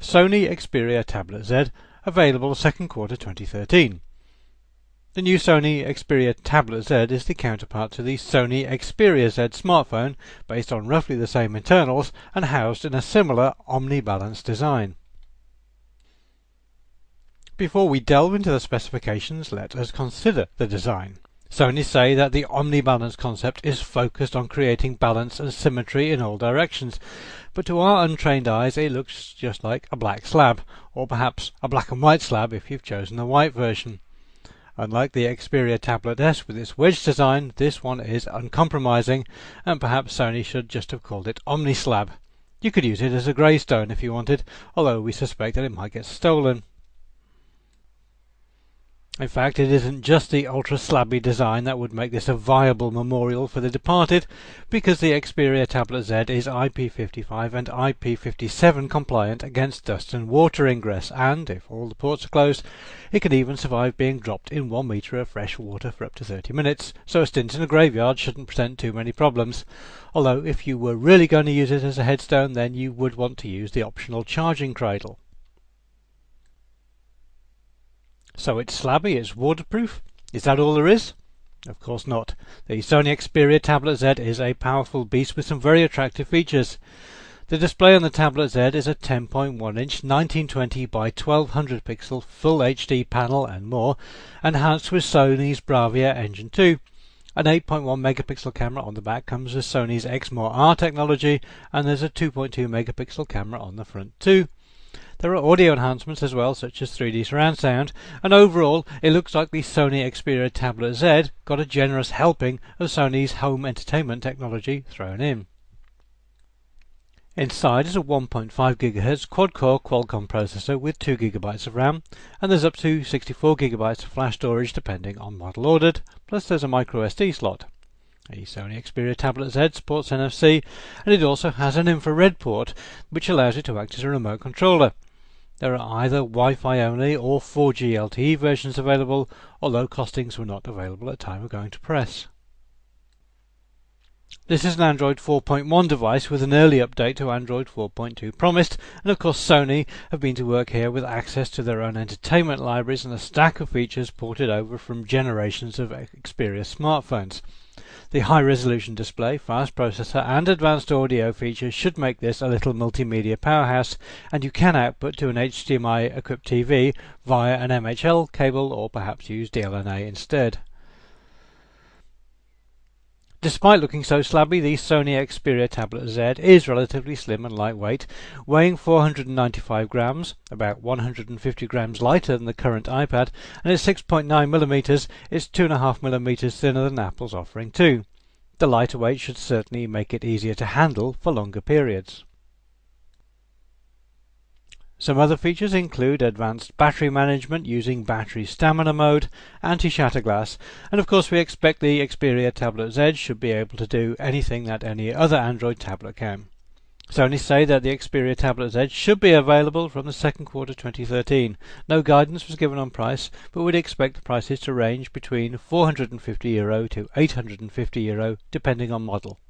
Sony Xperia Tablet Z, available second quarter 2013. The new Sony Xperia Tablet Z is the counterpart to the Sony Xperia Z smartphone, based on roughly the same internals and housed in a similar omni-balance design. Before we delve into the specifications, let us consider the design. Sony say that the omni-balance concept is focused on creating balance and symmetry in all directions, but to our untrained eyes it looks just like a black slab, or perhaps a black and white slab if you've chosen the white version. Unlike the Xperia Tablet S with its wedge design, this one is uncompromising, and perhaps Sony should just have called it Omni Slab. You could use it as a greystone if you wanted, although we suspect that it might get stolen. In fact, it isn't just the ultra-slabby design that would make this a viable memorial for the departed, because the Xperia Tablet Z is IP55 and IP57 compliant against dust and water ingress, and, if all the ports are closed, it can even survive being dropped in 1 metre of fresh water for up to 30 minutes, so a stint in a graveyard shouldn't present too many problems. Although, if you were really going to use it as a headstone, then you would want to use the optional charging cradle. So it's slabby, it's waterproof? Is that all there is? Of course not. The Sony Xperia Tablet Z is a powerful beast with some very attractive features. The display on the Tablet Z is a 10.1-inch 1920 by 1200 pixel Full HD panel and more, enhanced with Sony's Bravia Engine 2. An 8.1 megapixel camera on the back comes with Sony's X-More-R technology, and there's a 2.2 megapixel camera on the front too. There are audio enhancements as well, such as 3D surround sound, and overall it looks like the Sony Xperia Tablet Z got a generous helping of Sony's home entertainment technology thrown in. Inside is a 1.5 GHz quad-core Qualcomm processor with 2 GB of RAM, and there's up to 64 GB of flash storage depending on model ordered, plus there's a microSD slot. The Sony Xperia Tablet Z supports NFC, and it also has an infrared port which allows it to act as a remote controller. There are either Wi-Fi only or 4G LTE versions available, although costings were not available at time of going to press. This is an Android 4.1 device with an early update to Android 4.2 promised, and of course Sony have been to work here with access to their own entertainment libraries and a stack of features ported over from generations of Xperia smartphones. The high-resolution display, fast processor and advanced audio features should make this a little multimedia powerhouse, and you can output to an HDMI-equipped TV via an MHL cable or perhaps use DLNA instead. Despite looking so slabby, the Sony Xperia Tablet Z is relatively slim and lightweight, weighing 495 grams, about 150 grams lighter than the current iPad, and at 6.9mm is 2.5mm thinner than Apple's offering too. The lighter weight should certainly make it easier to handle for longer periods. Some other features include advanced battery management using battery stamina mode, anti-shatter glass, and of course we expect the Xperia Tablet Z should be able to do anything that any other Android tablet can. Sony say that the Xperia Tablet Z should be available from the second quarter 2013. No guidance was given on price, but we'd expect the prices to range between €450 to €850 depending on model.